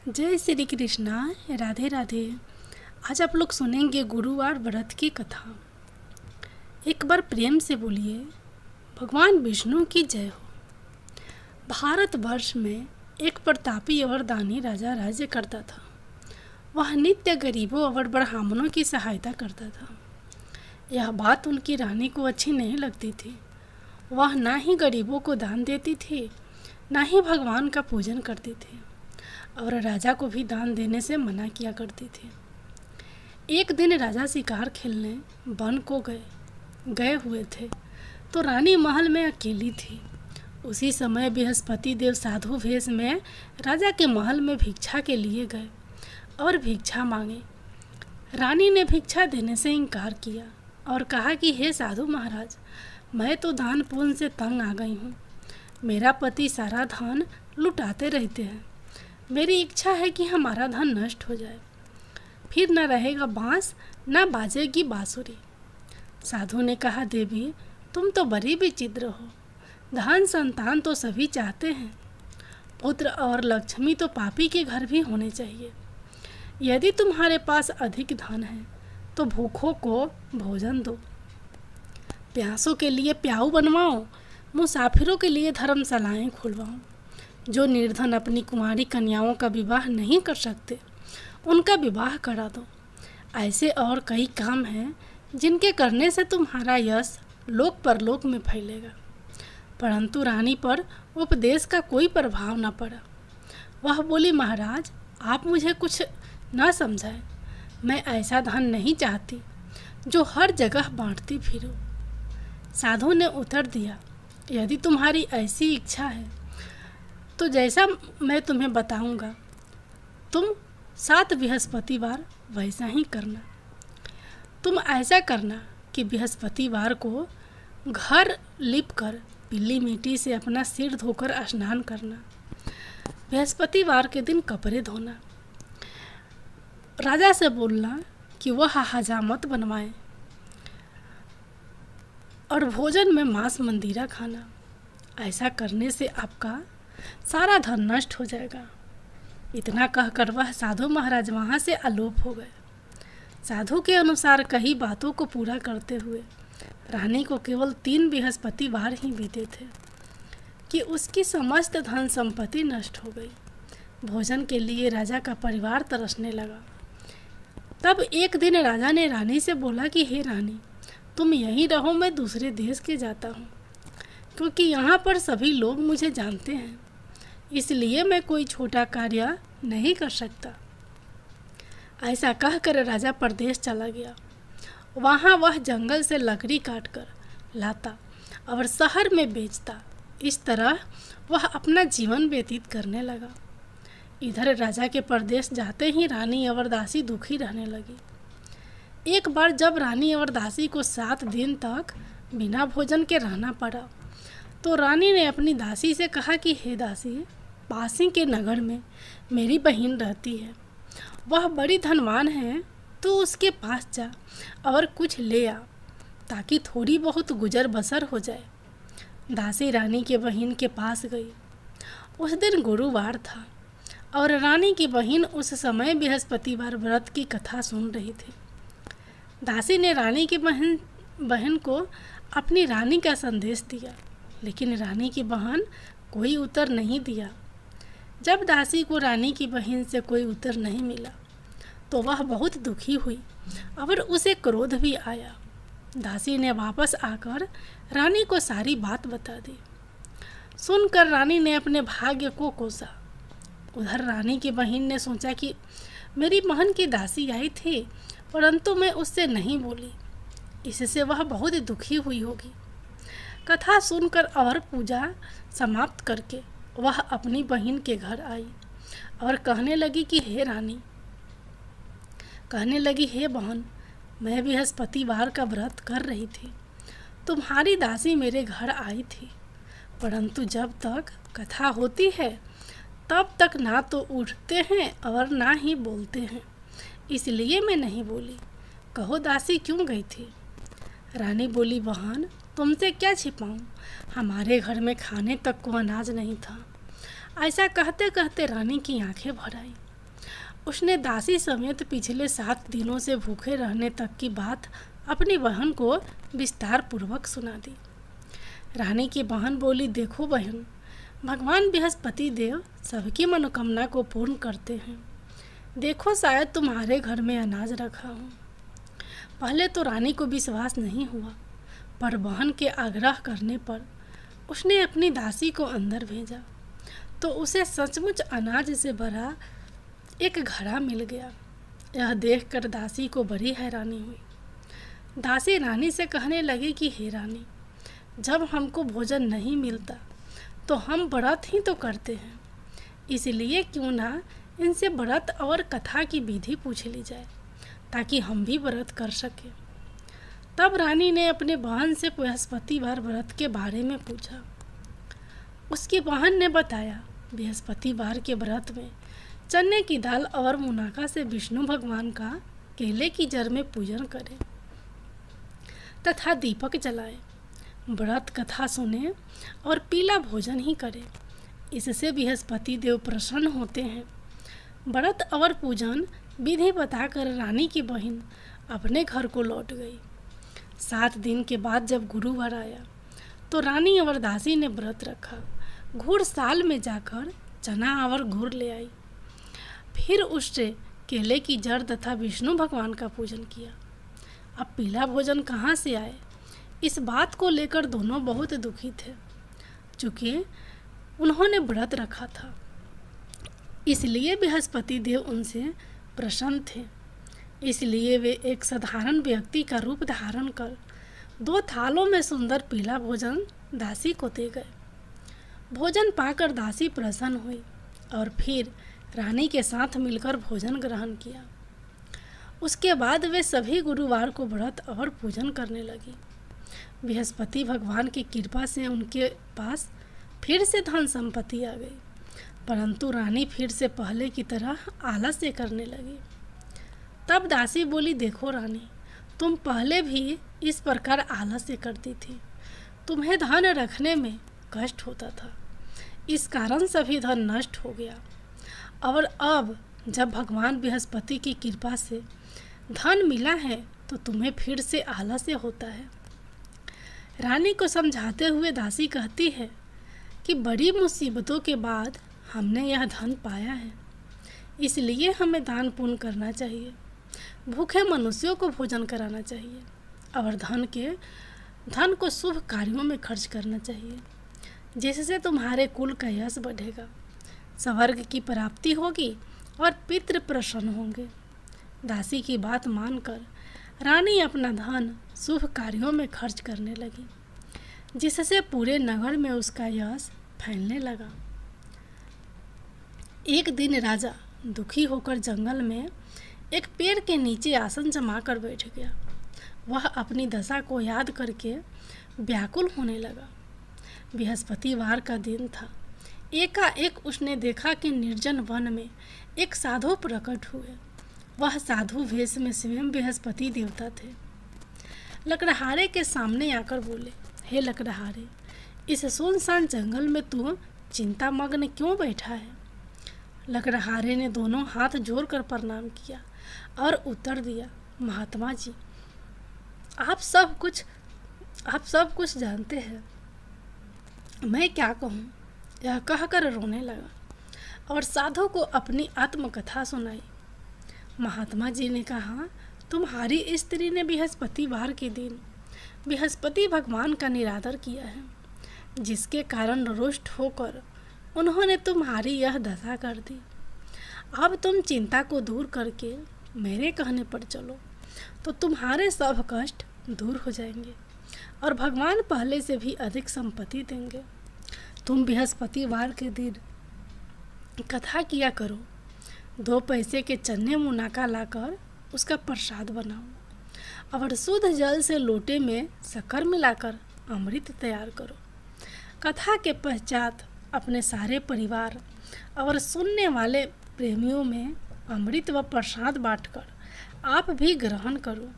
जय श्री कृष्णा। राधे राधे। आज आप लोग सुनेंगे गुरुवार व्रत की कथा। एक बार प्रेम से बोलिए, भगवान विष्णु की जय हो। भारतवर्ष में एक प्रतापी और दानी राजा राज्य करता था। वह नित्य गरीबों और ब्राह्मणों की सहायता करता था। यह बात उनकी रानी को अच्छी नहीं लगती थी। वह ना ही गरीबों को दान देती थी, ना ही भगवान का पूजन करती थी, और राजा को भी दान देने से मना किया करती थी। एक दिन राजा शिकार खेलने वन को गए हुए थे, तो रानी महल में अकेली थी। उसी समय बृहस्पति देव साधु वेश में राजा के महल में भिक्षा के लिए गए और भिक्षा मांगे। रानी ने भिक्षा देने से इनकार किया और कहा कि हे साधु महाराज, मैं तो दान पुण्य से तंग आ गई हूँ। मेरा पति सारा धन लुटाते रहते हैं। मेरी इच्छा है कि हमारा धन नष्ट हो जाए, फिर न रहेगा बांस न बाजेगी बांसुरी। साधु ने कहा, देवी तुम तो बड़ी विचित्र हो। धन संतान तो सभी चाहते हैं, पुत्र और लक्ष्मी तो पापी के घर भी होने चाहिए। यदि तुम्हारे पास अधिक धन है तो भूखों को भोजन दो, प्यासों के लिए प्याऊ बनवाओ, मुसाफिरों के लिए धर्मशालाएं खुलवाओ। जो निर्धन अपनी कुंवारी कन्याओं का विवाह नहीं कर सकते, उनका विवाह करा दो। ऐसे और कई काम हैं जिनके करने से तुम्हारा यश लोक परलोक में फैलेगा। परंतु रानी पर उपदेश का कोई प्रभाव न पड़ा। वह बोली, महाराज आप मुझे कुछ न समझाएं। मैं ऐसा धन नहीं चाहती जो हर जगह बांटती फिरूं। साधु ने उत्तर दिया, यदि तुम्हारी ऐसी इच्छा है तो जैसा मैं तुम्हें बताऊंगा तुम 7 बृहस्पतिवार वैसा ही करना। तुम ऐसा करना कि बृहस्पतिवार को घर लिपकर पीली मिट्टी से अपना सिर धोकर स्नान करना। बृहस्पतिवार के दिन कपड़े धोना। राजा से बोलना कि वह हजामत बनवाए और भोजन में मांस मंदिरा खाना। ऐसा करने से आपका सारा धन नष्ट हो जाएगा। इतना कहकर वह साधु महाराज वहाँ से अलोप हो गए। साधु के अनुसार कई बातों को पूरा करते हुए रानी को केवल 3 बृहस्पतिवार ही बीते थे कि उसकी समस्त धन संपत्ति नष्ट हो गई। भोजन के लिए राजा का परिवार तरसने लगा। तब एक दिन राजा ने रानी से बोला कि हे रानी, तुम यहीं रहो, मैं दूसरे देश के जाता हूँ, क्योंकि यहाँ पर सभी लोग मुझे जानते हैं, इसलिए मैं कोई छोटा कार्य नहीं कर सकता। ऐसा कहकर राजा परदेश चला गया। वहाँ वह जंगल से लकड़ी काटकर लाता और शहर में बेचता। इस तरह वह अपना जीवन व्यतीत करने लगा। इधर राजा के परदेश जाते ही रानी और दासी दुखी रहने लगी। एक बार जब रानी और दासी को 7 दिन तक बिना भोजन के रहना पड़ा, तो रानी ने अपनी दासी से कहा कि हे दासी, पासी के नगर में मेरी बहन रहती है, वह बड़ी धनवान है, तो उसके पास जा और कुछ ले आ, ताकि थोड़ी बहुत गुजर बसर हो जाए। दासी रानी के बहन के पास गई। उस दिन गुरुवार था और रानी की बहन उस समय बृहस्पतिवार व्रत की कथा सुन रही थी। दासी ने रानी की बहन को अपनी रानी का संदेश दिया, लेकिन रानी की बहन कोई उत्तर नहीं दिया। जब दासी को रानी की बहन से कोई उत्तर नहीं मिला तो वह बहुत दुखी हुई और उसे क्रोध भी आया। दासी ने वापस आकर रानी को सारी बात बता दी। सुनकर रानी ने अपने भाग्य को कोसा। उधर रानी की बहन ने सोचा कि मेरी बहन की दासी आई थी, परंतु मैं उससे नहीं बोली, इससे वह बहुत दुखी हुई होगी। कथा सुनकर और पूजा समाप्त करके वह अपनी बहन के घर आई और कहने लगी हे बहन, मैं बृहस्पतिवार का व्रत कर रही थी। तुम्हारी दासी मेरे घर आई थी, परंतु जब तक कथा होती है तब तक ना तो उठते हैं और ना ही बोलते हैं, इसलिए मैं नहीं बोली। कहो दासी क्यों गई थी? रानी बोली, बहन तुमसे क्या छिपाऊं, हमारे घर में खाने तक को अनाज नहीं था। ऐसा कहते कहते रानी की आंखें भर आई। उसने दासी समेत पिछले 7 दिनों से भूखे रहने तक की बात अपनी बहन को विस्तार पूर्वक सुना दी। रानी की बहन बोली, देखो बहन, भगवान बृहस्पति देव सबकी मनोकामना को पूर्ण करते हैं। देखो, शायद तुम्हारे घर में अनाज रखा हो। पहले तो रानी को विश्वास नहीं हुआ, पर बहन के आग्रह करने पर उसने अपनी दासी को अंदर भेजा तो उसे सचमुच अनाज से भरा एक घड़ा मिल गया। यह देखकर दासी को बड़ी हैरानी हुई। दासी रानी से कहने लगी कि हे रानी, जब हमको भोजन नहीं मिलता तो हम व्रत ही तो करते हैं, इसलिए क्यों ना इनसे व्रत और कथा की विधि पूछ ली जाए ताकि हम भी व्रत कर सकें। तब रानी ने अपने बहन से बृहस्पतिवार व्रत के बारे में पूछा। उसकी बहन ने बताया, बृहस्पतिवार के व्रत में चने की दाल और मुनाका से विष्णु भगवान का केले की जड़ में पूजन करें तथा दीपक जलाएं, व्रत कथा सुने और पीला भोजन ही करें। इससे बृहस्पति देव प्रसन्न होते हैं। व्रत और पूजन विधि बताकर रानी की बहन अपने घर को लौट गई। 7 दिन के बाद जब गुरुवार आया तो रानी और दासी ने व्रत रखा। घुड़साल में जाकर चना और गुड़ ले आई, फिर उससे केले की जड़ तथा विष्णु भगवान का पूजन किया। अब पीला भोजन कहाँ से आए, इस बात को लेकर दोनों बहुत दुखी थे, चूँकि उन्होंने व्रत रखा था। इसलिए बृहस्पति देव उनसे प्रसन्न थे। इसलिए वे एक साधारण व्यक्ति का रूप धारण कर 2 थालों में सुंदर पीला भोजन दासी को दे गए। भोजन पाकर दासी प्रसन्न हुई और फिर रानी के साथ मिलकर भोजन ग्रहण किया। उसके बाद वे सभी गुरुवार को व्रत और पूजन करने लगी। बृहस्पति भगवान की कृपा से उनके पास फिर से धन संपत्ति आ गई, परंतु रानी फिर से पहले की तरह आलस्य करने लगी। तब दासी बोली, देखो रानी, तुम पहले भी इस प्रकार आलस्य करती थी। तुम्हें धन रखने में कष्ट होता था, इस कारण सभी धन नष्ट हो गया। और अब जब भगवान बृहस्पति की कृपा से धन मिला है तो तुम्हें फिर से आलस्य होता है। रानी को समझाते हुए दासी कहती है कि बड़ी मुसीबतों के बाद हमने यह धन पाया है, इसलिए हमें दान पुण्य करना चाहिए, भूखे मनुष्यों को भोजन कराना चाहिए और धन को शुभ कार्यों में खर्च करना चाहिए, जिससे तुम्हारे कुल का यश बढ़ेगा, स्वर्ग की प्राप्ति होगी और पितृ प्रसन्न होंगे। दासी की बात मानकर रानी अपना धन शुभ कार्यों में खर्च करने लगी, जिससे पूरे नगर में उसका यश फैलने लगा। एक दिन राजा दुखी होकर जंगल में एक पेड़ के नीचे आसन जमा कर बैठ गया। वह अपनी दशा को याद करके व्याकुल होने लगा। बृहस्पतिवार का दिन था। एकाएक उसने देखा कि निर्जन वन में एक साधु प्रकट हुए। वह साधु वेश में स्वयं बृहस्पति देवता थे। लकड़हारे के सामने आकर बोले, हे लकड़हारे, इस सुनसान जंगल में तू चिंतामग्न क्यों बैठा है? लकड़हारे ने दोनों हाथ जोड़कर प्रणाम किया और उत्तर दिया, महात्मा जी, आप सब कुछ जानते हैं, मैं क्या कहूँ? यह कहकर रोने लगा और साधु को अपनी आत्मकथा सुनाई। महात्मा जी ने कहा, तुम्हारी स्त्री ने बृहस्पतिवार के दिन बृहस्पति भगवान का निरादर किया है, जिसके कारण रुष्ट होकर उन्होंने तुम्हारी यह दशा कर दी। अब तुम चिंता को दूर करके मेरे कहने पर चलो तो तुम्हारे सब कष्ट दूर हो जाएंगे और भगवान पहले से भी अधिक संपत्ति देंगे। तुम बृहस्पतिवार के दिन कथा किया करो, 2 पैसे के चने मुनाका लाकर उसका प्रसाद बनाओ और शुद्ध जल से लोटे में शक्कर मिलाकर अमृत तैयार करो। कथा के पश्चात अपने सारे परिवार और सुनने वाले प्रेमियों में अमृत व प्रसाद बांटकर आप भी ग्रहण करो।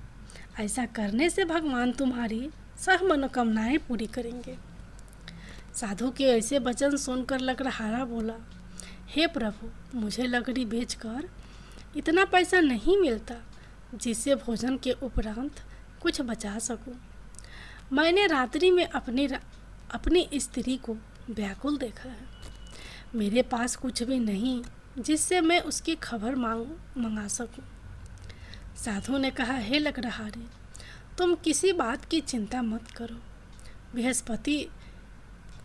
ऐसा करने से भगवान तुम्हारी सब मनोकामनाएं पूरी करेंगे। साधु के ऐसे वचन सुनकर लकड़हारा बोला, हे प्रभु, मुझे लकड़ी बेचकर इतना पैसा नहीं मिलता जिससे भोजन के उपरांत कुछ बचा सकूं। मैंने रात्रि में अपनी स्त्री को व्याकुल देखा है। मेरे पास कुछ भी नहीं जिससे मैं उसकी खबर मंगा सकूं। साधु ने कहा, हे लकड़हारे, तुम किसी बात की चिंता मत करो।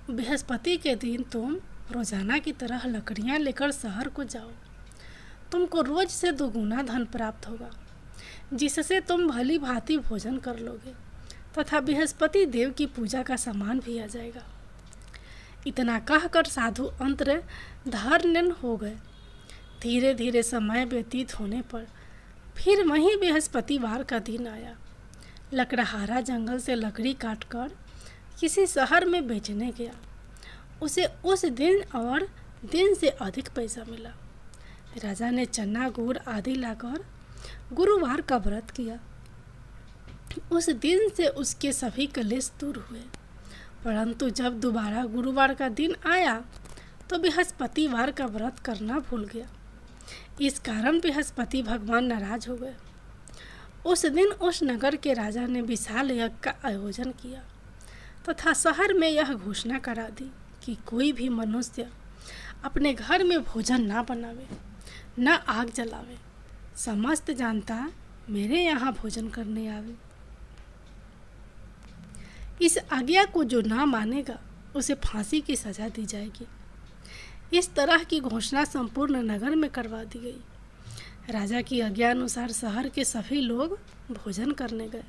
बृहस्पति के दिन तुम रोजाना की तरह लकड़ियां लेकर शहर को जाओ। तुमको रोज से दोगुना धन प्राप्त होगा, जिससे तुम भली भांति भोजन कर लोगे तथा बृहस्पति देव की पूजा का सामान भी आ जाएगा। इतना कहकर साधु अंतर्धान हो गए। धीरे धीरे समय व्यतीत होने पर फिर वहीं बृहस्पतिवार का दिन आया। लकड़हारा जंगल से लकड़ी काटकर किसी शहर में बेचने गया। उसे उस दिन और दिन से अधिक पैसा मिला। राजा ने चना गुड़ आदि लाकर गुरुवार का व्रत किया। उस दिन से उसके सभी कलेश दूर हुए। परंतु जब दोबारा गुरुवार का दिन आया तो बृहस्पतिवार का व्रत करना भूल गया। इस कारण बृहस्पति भगवान नाराज हो गए। उस दिन उस नगर के राजा ने विशाल यज्ञ का आयोजन किया तथा शहर में यह घोषणा करा दी कि कोई भी मनुष्य अपने घर में भोजन ना बनावे, न आग जलावे। समस्त जनता मेरे यहाँ भोजन करने आवे। इस आज्ञा को जो ना मानेगा उसे फांसी की सजा दी जाएगी। इस तरह की घोषणा संपूर्ण नगर में करवा दी गई। राजा की आज्ञा अनुसार शहर के सभी लोग भोजन करने गए,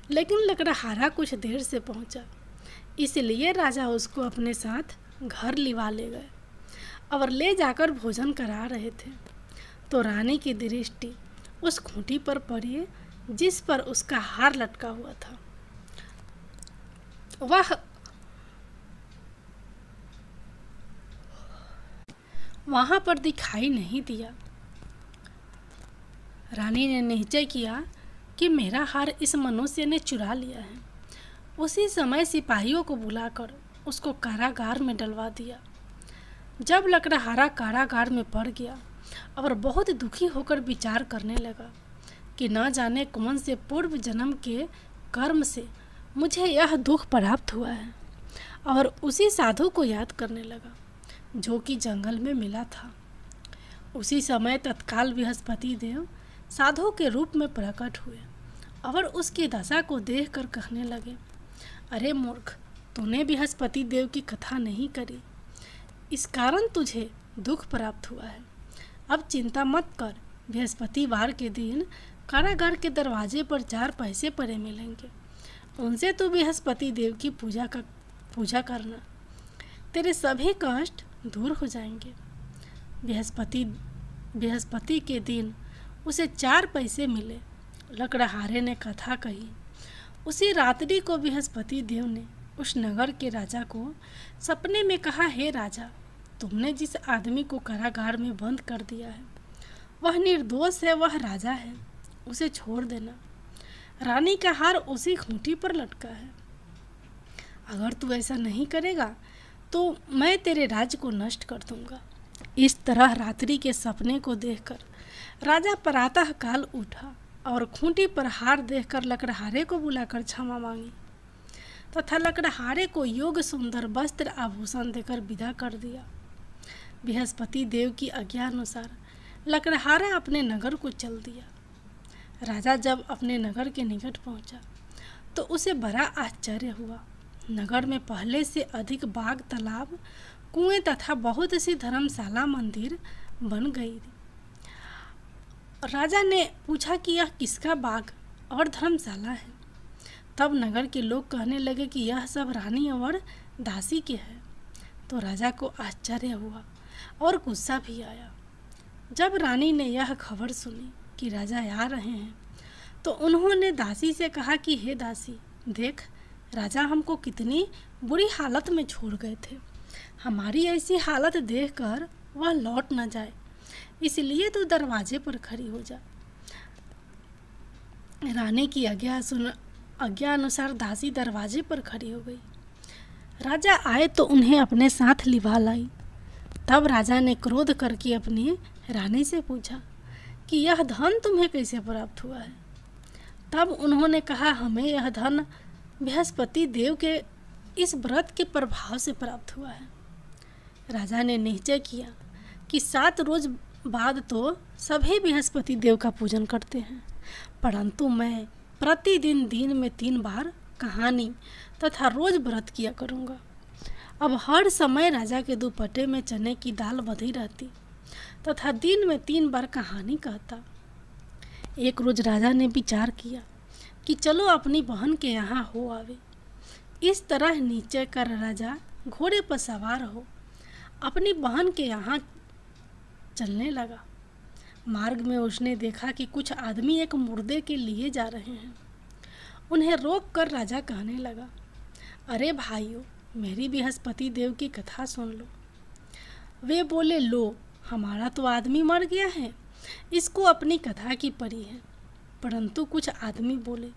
लेकिन लकड़हारा कुछ देर से पहुंचा, इसलिए राजा उसको अपने साथ घर लिवा ले गए और ले जाकर भोजन करा रहे थे तो रानी की दृष्टि उस खूंटी पर पड़ी जिस पर उसका हार लटका हुआ था। वहां पर दिखाई नहीं दिया। रानी ने निश्चय किया कि मेरा हार इस मनुष्य ने चुरा लिया है। उसी समय सिपाहियों को बुलाकर उसको कारागार में डलवा दिया। जब लकड़हारा कारागार में पड़ गया और बहुत दुखी होकर विचार करने लगा कि न जाने कौन से पूर्व जन्म के कर्म से मुझे यह दुख प्राप्त हुआ है, और उसी साधु को याद करने लगा जो कि जंगल में मिला था। उसी समय तत्काल बृहस्पति देव साधु के रूप में प्रकट हुए और उसकी दशा को देखकर कहने लगे, अरे मूर्ख, तूने बृहस्पति देव की कथा नहीं करी, इस कारण तुझे दुख प्राप्त हुआ है। अब चिंता मत कर, बृहस्पतिवार के दिन कारागार के दरवाजे पर 4 पैसे पड़े मिलेंगे, उनसे तू बृहस्पति देव की पूजा करना, तेरे सभी कष्ट दूर हो जाएंगे। बृहस्पति के दिन उसे 4 पैसे मिले। लकड़हारे ने कथा कही। उसी रात्रि को बृहस्पति देव ने उस नगर के राजा को सपने में कहा, हे राजा, तुमने जिस आदमी को कारागार में बंद कर दिया है वह निर्दोष है, वह राजा है, उसे छोड़ देना। रानी का हार उसी खूंटी पर लटका है। अगर तू ऐसा नहीं करेगा तो मैं तेरे राज्य को नष्ट कर दूंगा। इस तरह रात्रि के सपने को देखकर राजा प्रातः काल उठा और खूंटी पर हार देखकर लकड़हारे को बुलाकर क्षमा मांगी तथा लकड़हारे को योग सुंदर वस्त्र आभूषण देकर विदा कर दिया। बृहस्पति देव की आज्ञा अनुसार लकड़हारा अपने नगर को चल दिया। राजा जब अपने नगर के निकट पहुंचा तो उसे बड़ा आश्चर्य हुआ। नगर में पहले से अधिक बाग, तालाब, कुएं तथा बहुत सी धर्मशाला, मंदिर बन गई। राजा ने पूछा कि यह किसका बाग और धर्मशाला है। तब नगर के लोग कहने लगे कि यह सब रानी और दासी के है। तो राजा को आश्चर्य हुआ और गुस्सा भी आया। जब रानी ने यह खबर सुनी कि राजा आ रहे हैं तो उन्होंने दासी से कहा कि हे दासी, देख, राजा हमको कितनी बुरी हालत में छोड़ गए थे। हमारी ऐसी हालत देखकर वह लौट न जाए, इसलिए तू दरवाजे पर खड़ी हो जा। रानी की आज्ञा अनुसार दासी दरवाजे पर खड़ी हो गई। राजा आए तो उन्हें अपने साथ लिवा लाई। तब राजा ने क्रोध करके अपनी रानी से पूछा कि यह धन तुम्हें कैसे प्राप्त हुआ है। तब उन्होंने कहा, हमें यह धन बृहस्पति देव के इस व्रत के प्रभाव से प्राप्त हुआ है। राजा ने निश्चय किया कि 7 रोज बाद तो सभी बृहस्पति देव का पूजन करते हैं, परंतु मैं प्रतिदिन दिन में 3 बार कहानी तथा रोज व्रत किया करूँगा। अब हर समय राजा के दुपट्टे में चने की दाल बंधी रहती तथा दिन में 3 बार कहानी कहता। एक रोज राजा ने विचार किया कि चलो अपनी बहन के यहाँ हो आवे। इस तरह निश्चय कर राजा घोड़े पर सवार हो अपनी बहन के यहाँ चलने लगा। मार्ग में उसने देखा कि कुछ आदमी एक मुर्दे के लिए जा रहे हैं। उन्हें रोक कर राजा कहने लगा, अरे भाइयों, मेरी बृहस्पति देव की कथा सुन लो। वे बोले, लो, हमारा तो आदमी मर गया है, इसको अपनी कथा की पड़ी है। परंतु कुछ आदमी बोले,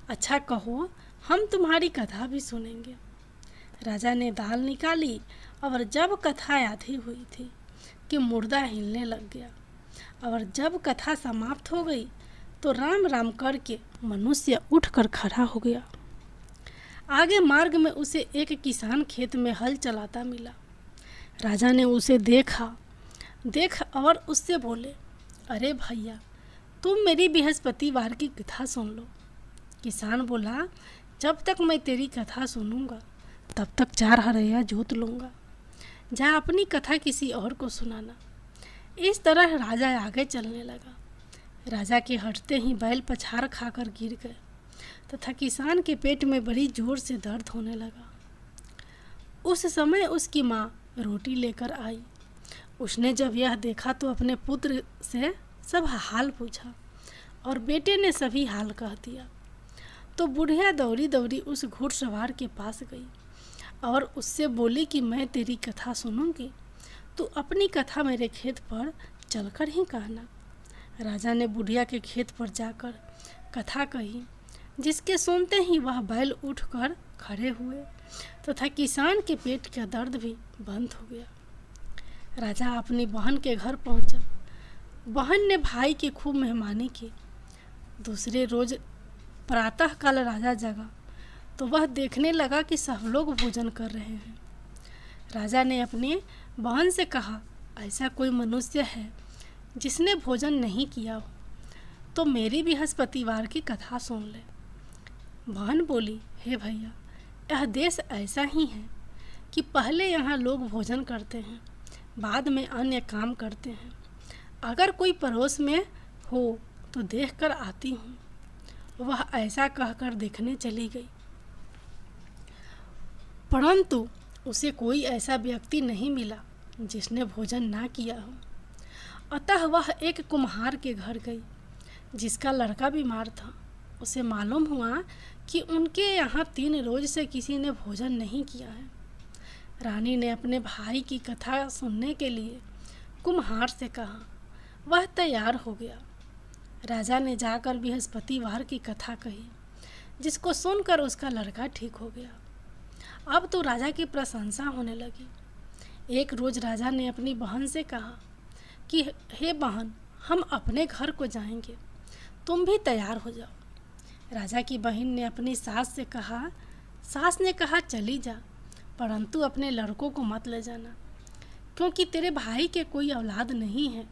अच्छा कहो, हम तुम्हारी कथा भी सुनेंगे। राजा ने दाल निकाली और जब कथा आधी हुई थी कि मुर्दा हिलने लग गया, और जब कथा समाप्त हो गई तो राम राम करके मनुष्य उठकर खड़ा हो गया। आगे मार्ग में उसे एक किसान खेत में हल चलाता मिला। राजा ने उसे देख और उससे बोले, अरे भैया, तुम मेरी बृहस्पतिवार की कथा सुन लो। किसान बोला, जब तक मैं तेरी कथा सुनूंगा तब तक 4 हरैया जोत लूँगा। जा अपनी कथा किसी और को सुनाना। इस तरह राजा आगे चलने लगा। राजा के हटते ही बैल पछाड़ खाकर गिर गए तथा किसान के पेट में बड़ी जोर से दर्द होने लगा। उस समय उसकी माँ रोटी लेकर आई। उसने जब यह देखा तो अपने पुत्र से सब हाल पूछा और बेटे ने सभी हाल कह दिया। तो बुढ़िया दौड़ी दौड़ी उस घुड़सवार के पास गई और उससे बोली कि मैं तेरी कथा सुनूंगी, तू अपनी कथा मेरे खेत पर चलकर ही कहना। राजा ने बुढ़िया के खेत पर जाकर कथा कही, जिसके सुनते ही वह बैल उठकर खड़े हुए तथा किसान के पेट का दर्द भी बंद हो गया। राजा अपनी बहन के घर पहुंचा। बहन ने भाई की खूब मेहमानी की। दूसरे रोज प्रातःकाल राजा जगा तो वह देखने लगा कि सब लोग भोजन कर रहे हैं। राजा ने अपनी बहन से कहा, ऐसा कोई मनुष्य है जिसने भोजन नहीं किया हो तो मेरी बृहस्पतिवार की कथा सुन ले। बहन बोली, हे भैया, यह देश ऐसा ही है कि पहले यहाँ लोग भोजन करते हैं, बाद में अन्य काम करते हैं। अगर कोई पड़ोस में हो तो देखकर आती हूँ। वह ऐसा कहकर देखने चली गई, परंतु उसे कोई ऐसा व्यक्ति नहीं मिला जिसने भोजन ना किया हो। अतः वह एक कुम्हार के घर गई जिसका लड़का बीमार था। उसे मालूम हुआ कि उनके यहाँ 3 रोज से किसी ने भोजन नहीं किया है। रानी ने अपने भाई की कथा सुनने के लिए कुम्हार से कहा। वह तैयार हो गया। राजा ने जाकर बृहस्पतिवार की कथा कही, जिसको सुनकर उसका लड़का ठीक हो गया। अब तो राजा की प्रशंसा होने लगी। एक रोज राजा ने अपनी बहन से कहा कि हे बहन, हम अपने घर को जाएंगे, तुम भी तैयार हो जाओ। राजा की बहन ने अपनी सास से कहा। सास ने कहा, चली जा, परंतु अपने लड़कों को मत ले जाना, क्योंकि तेरे भाई के कोई औलाद नहीं है।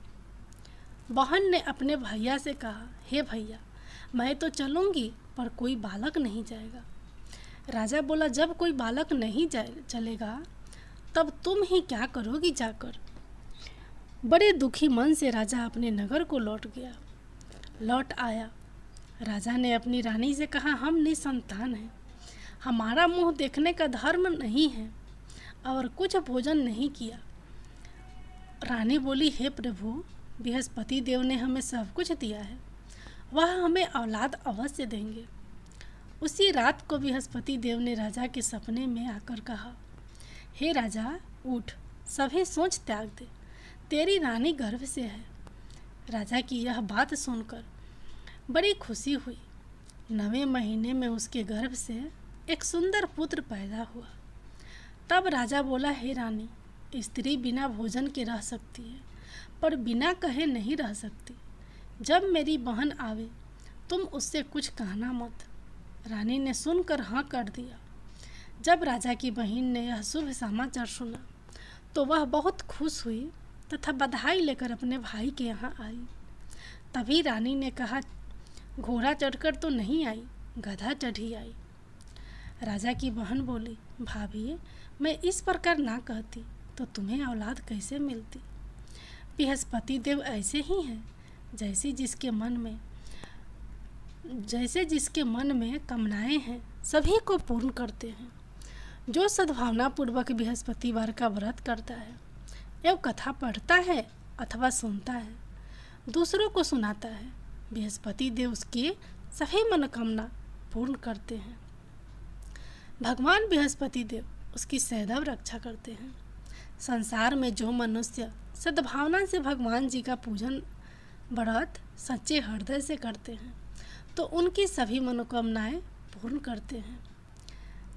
बहन ने अपने भैया से कहा, हे भैया, मैं तो चलूँगी पर कोई बालक नहीं जाएगा। राजा बोला, जब कोई बालक नहीं चलेगा तब तुम ही क्या करोगी जाकर। बड़े दुखी मन से राजा अपने नगर को लौट आया। राजा ने अपनी रानी से कहा, हम निसंतान हैं, हमारा मुंह देखने का धर्म नहीं है और कुछ भोजन नहीं किया। रानी बोली, हे प्रभु, बृहस्पति देव ने हमें सब कुछ दिया है, वह हमें औलाद अवश्य देंगे। उसी रात को बृहस्पति देव ने राजा के सपने में आकर कहा, हे राजा, उठ, सभी सोच त्याग दे, तेरी रानी गर्भ से है। राजा की यह बात सुनकर बड़ी खुशी हुई। 9वें महीने में उसके गर्भ से एक सुंदर पुत्र पैदा हुआ। तब राजा बोला, हे रानी, स्त्री बिना भोजन के रह सकती है, पर बिना कहे नहीं रह सकती। जब मेरी बहन आवे तुम उससे कुछ कहना मत। रानी ने सुनकर हाँ कर दिया। जब राजा की बहन ने यह शुभ समाचार सुना तो वह बहुत खुश हुई तथा बधाई लेकर अपने भाई के यहाँ आई। तभी रानी ने कहा, घोड़ा चढ़कर तो नहीं आई, गधा चढ़ी आई। राजा की बहन बोली, भाभी मैं इस प्रकार ना कहती तो तुम्हें औलाद कैसे मिलती। बृहस्पति देव ऐसे ही हैं, जैसे जिसके मन में कामनाएं हैं सभी को पूर्ण करते हैं। जो सद्भावना पूर्वक बृहस्पतिवार का व्रत करता है एवं कथा पढ़ता है अथवा सुनता है, दूसरों को सुनाता है, बृहस्पति देव उसकी सभी मनोकामना पूर्ण करते हैं। भगवान बृहस्पति देव उसकी सदैव रक्षा करते हैं। संसार में जो मनुष्य सद्भावना से भगवान जी का पूजन व्रत सच्चे हृदय से करते हैं तो उनकी सभी मनोकामनाएं पूर्ण करते हैं।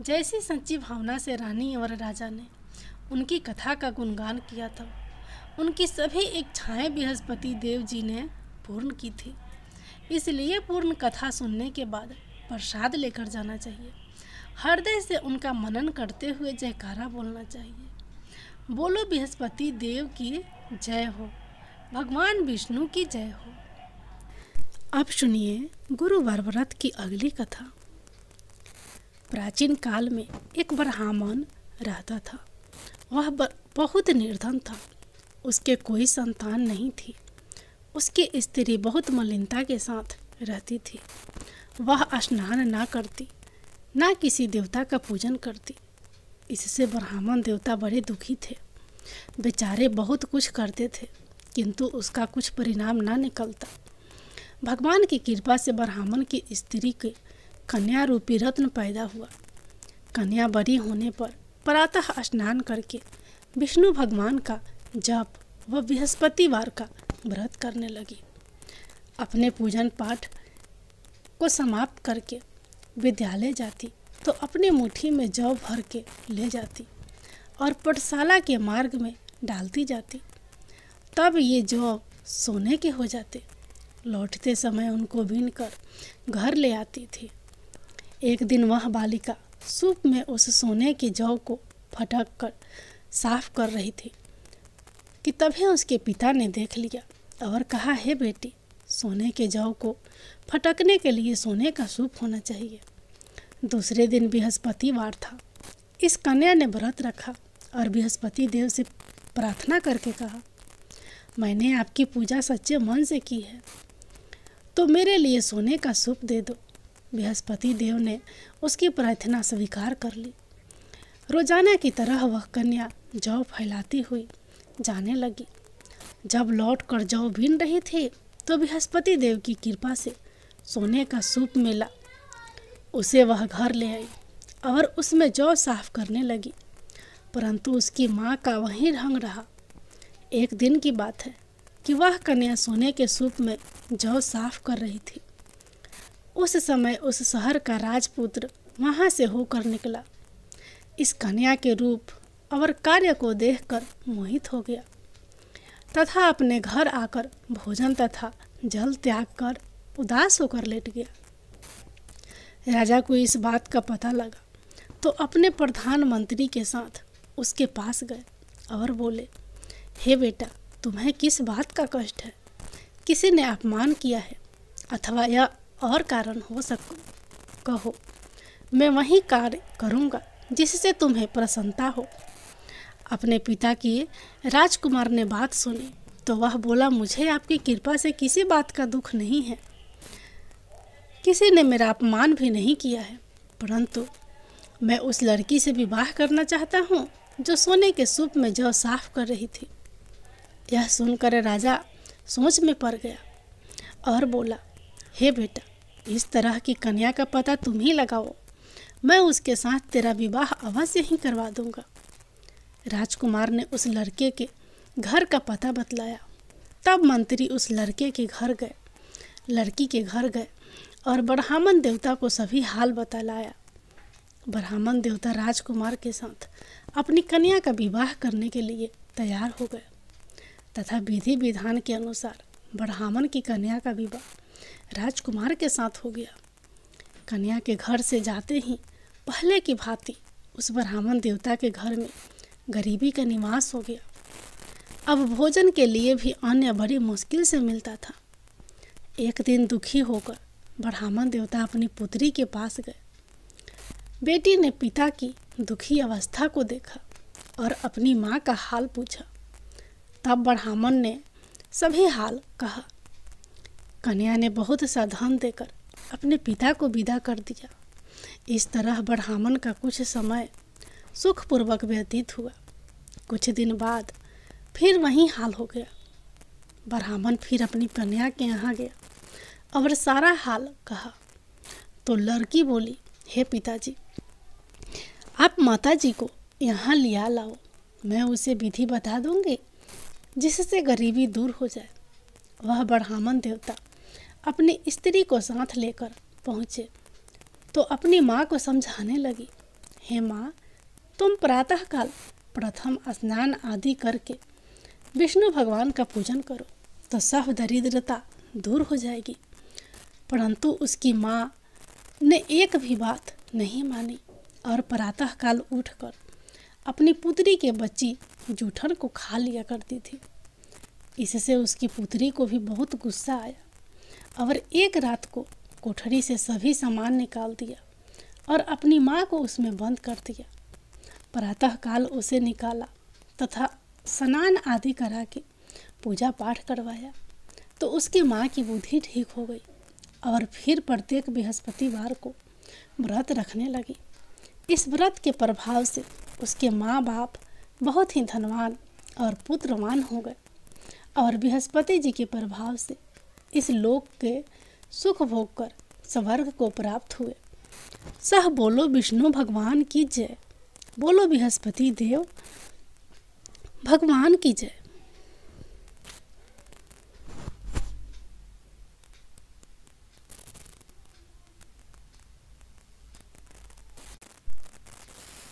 जैसी सच्ची भावना से रानी और राजा ने उनकी कथा का गुणगान किया था, उनकी सभी इच्छाएं बृहस्पति देव जी ने पूर्ण की थी। इसलिए पूर्ण कथा सुनने के बाद प्रसाद लेकर जाना चाहिए। हृदय से उनका मनन करते हुए जयकारा बोलना चाहिए। बोलो बृहस्पति देव की जय हो, भगवान विष्णु की जय हो। अब सुनिए गुरुवार व्रत की अगली कथा। प्राचीन काल में एक ब्राह्मण रहता था। वह बहुत निर्धन था। उसके कोई संतान नहीं थी। उसकी स्त्री बहुत मलिनता के साथ रहती थी। वह स्नान ना करती, ना किसी देवता का पूजन करती। इससे ब्राह्मण देवता बड़े दुखी थे। बेचारे बहुत कुछ करते थे किंतु उसका कुछ परिणाम ना निकलता। भगवान की कृपा से ब्राह्मण की स्त्री के कन्या रूपी रत्न पैदा हुआ। कन्या बड़ी होने पर प्रातः स्नान करके विष्णु भगवान का जप व बृहस्पतिवार का व्रत करने लगी। अपने पूजन पाठ को समाप्त करके विद्यालय जाती तो अपनी मुट्ठी में जौ भर के ले जाती और पाठशाला के मार्ग में डालती जाती। तब ये जौ सोने के हो जाते। लौटते समय उनको बीन कर घर ले आती थी। एक दिन वह बालिका सूप में उस सोने के जौ को फटक कर साफ कर रही थी कि तभी उसके पिता ने देख लिया और कहा, हे बेटी, सोने के जौ को फटकने के लिए सोने का सूप होना चाहिए। दूसरे दिन बृहस्पतिवार था। इस कन्या ने व्रत रखा और बृहस्पति देव से प्रार्थना करके कहा, मैंने आपकी पूजा सच्चे मन से की है तो मेरे लिए सोने का सूप दे दो। बृहस्पति देव ने उसकी प्रार्थना स्वीकार कर ली। रोजाना की तरह वह कन्या जौ फैलाती हुई जाने लगी। जब लौट कर जौ बीन रही थी तो बृहस्पति देव की कृपा से सोने का सूप मिला। उसे वह घर ले आई और उसमें जौ साफ करने लगी, परंतु उसकी माँ का वही ढंग रहा। एक दिन की बात है कि वह कन्या सोने के सूप में जौ साफ कर रही थी। उस समय उस शहर का राजपुत्र वहाँ से होकर निकला। इस कन्या के रूप और कार्य को देखकर मोहित हो गया तथा अपने घर आकर भोजन तथा जल त्याग कर उदास होकर लेट गया। राजा को इस बात का पता लगा तो अपने प्रधानमंत्री के साथ उसके पास गए और बोले, हे बेटा, तुम्हें किस बात का कष्ट है? किसी ने अपमान किया है अथवा यह और कारण हो सकता, कहो, मैं वही कार्य करूँगा जिससे तुम्हें प्रसन्नता हो। अपने पिता की राजकुमार ने बात सुनी तो वह बोला, मुझे आपकी कृपा से किसी बात का दुख नहीं है। किसी ने मेरा अपमान भी नहीं किया है, परंतु मैं उस लड़की से विवाह करना चाहता हूँ जो सोने के सूप में जौ साफ कर रही थी। यह सुनकर राजा सोच में पड़ गया और बोला, हे बेटा, इस तरह की कन्या का पता तुम ही लगाओ, मैं उसके साथ तेरा विवाह अवश्य ही करवा दूंगा। राजकुमार ने उस लड़के के घर का पता बतलाया। तब मंत्री उस लड़की के घर गए और ब्राह्मण देवता को सभी हाल बतलाया। ब्राह्मण देवता राजकुमार के साथ अपनी कन्या का विवाह करने के लिए तैयार हो गए तथा विधि विधान के अनुसार ब्राह्मण की कन्या का विवाह राजकुमार के साथ हो गया। कन्या के घर से जाते ही पहले की भांति उस ब्राह्मण देवता के घर में गरीबी का निवास हो गया। अब भोजन के लिए भी अन्न बड़ी मुश्किल से मिलता था। एक दिन दुखी होकर ब्राह्मण देवता अपनी पुत्री के पास गए। बेटी ने पिता की दुखी अवस्था को देखा और अपनी माँ का हाल पूछा। तब ब्राह्मण ने सभी हाल कहा। कन्या ने बहुत सा धन देकर अपने पिता को विदा कर दिया। इस तरह ब्राह्मण का कुछ समय सुखपूर्वक व्यतीत हुआ। कुछ दिन बाद फिर वही हाल हो गया। ब्राह्मण फिर अपनी कन्या के यहाँ गया और सारा हाल कहा। तो लड़की बोली, हे पिताजी, आप माताजी को यहाँ लिया लाओ, मैं उसे विधि बता दूंगी जिससे गरीबी दूर हो जाए। वह ब्राह्मण देवता अपनी स्त्री को साथ लेकर पहुँचे तो अपनी माँ को समझाने लगी, हे माँ, तुम प्रातःकाल प्रथम स्नान आदि करके विष्णु भगवान का पूजन करो तो सब दरिद्रता दूर हो जाएगी। परंतु उसकी माँ ने एक भी बात नहीं मानी और प्रातःकाल उठकर अपनी पुत्री के बच्ची जूठन को खा लिया करती थी। इससे उसकी पुत्री को भी बहुत गुस्सा आया और एक रात को कोठरी से सभी सामान निकाल दिया और अपनी माँ को उसमें बंद कर दिया। प्रातःकाल उसे निकाला तथा स्नान आदि करा के पूजा पाठ करवाया तो उसकी माँ की बुद्धि ठीक हो गई और फिर प्रत्येक बृहस्पतिवार को व्रत रखने लगी। इस व्रत के प्रभाव से उसके माँ बाप बहुत ही धनवान और पुत्रवान हो गए और बृहस्पति जी के प्रभाव से इस लोक के सुख भोग कर स्वर्ग को प्राप्त हुए। सह बोलो विष्णु भगवान की जय, बोलो बृहस्पति देव भगवान की जय।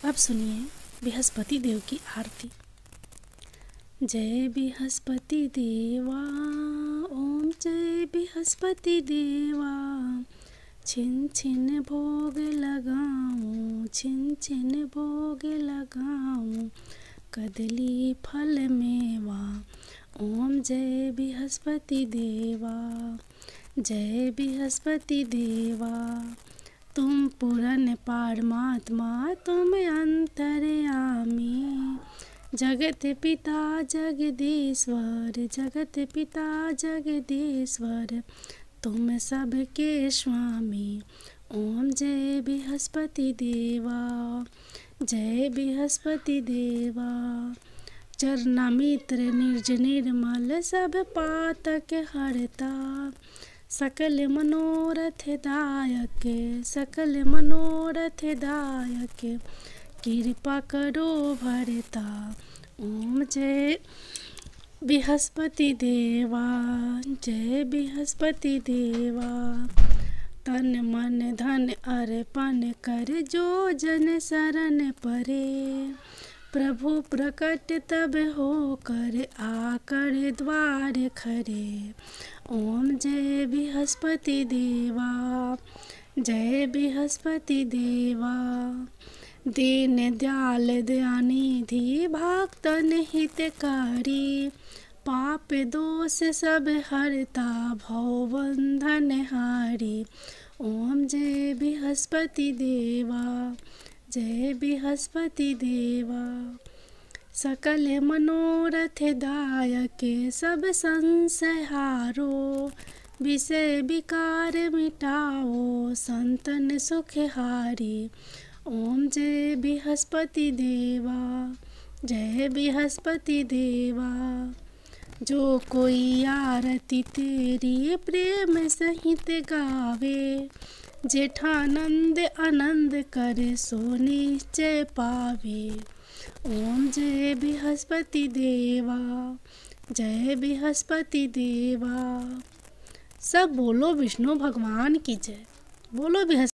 अब सुनिए बृहस्पति देव की आरती। जय बृहस्पति देवा, ओम जय बृहस्पति देवा, छिन छिन भोग लगाऊं, छिन छिन भोग लगाऊं, कदली फल मेवा, ओम जय बृहस्पति देवा, जय बृहस्पति देवा। तुम पूर्ण परमात्मा, तुम अंतर्यामी, जगत पिता जगदीश्वर, जगत पिता जगदीश्वर, तुम सबके स्वामी, ओम जय बृहस्पति देवा, जय बृहस्पति देवा। चरणामित्र निर्ज निर्मल सब पातक हरता, सकल मनोरथ दायक, सकल मनोरथ दायक, कृपा करो भरता, ओम जय बृहस्पति देवा, जय बृहस्पति देवा। तन मन धन अर्पण कर जो जन शरण परे, प्रभु प्रकट तब हो कर आकर द्वार खरे, ओम जय बृहस्पति देवा, जय बृहस्पति देवा। दीन दयाल दयानिधि भक्तन हितकारी, पाप दोष सब हरता भव बंधन हारी, ओम जय बृहस्पति देवा, जय बृहस्पति देवा। सकल मनोरथ दायक सब संशय हारो, विषय विकार मिटाओ संतन सुख हारी, ओम जय बृहस्पति देवा, जय बृहस्पति देवा। जो कोई आरती तेरी प्रेम सहित गावे, जेठानंद आनंद करे सो निश्चय पावे, ओम जय बृहस्पति देवा, जय बृहस्पति देवा। सब बोलो विष्णु भगवान की जय, बोलो बृहस्पति।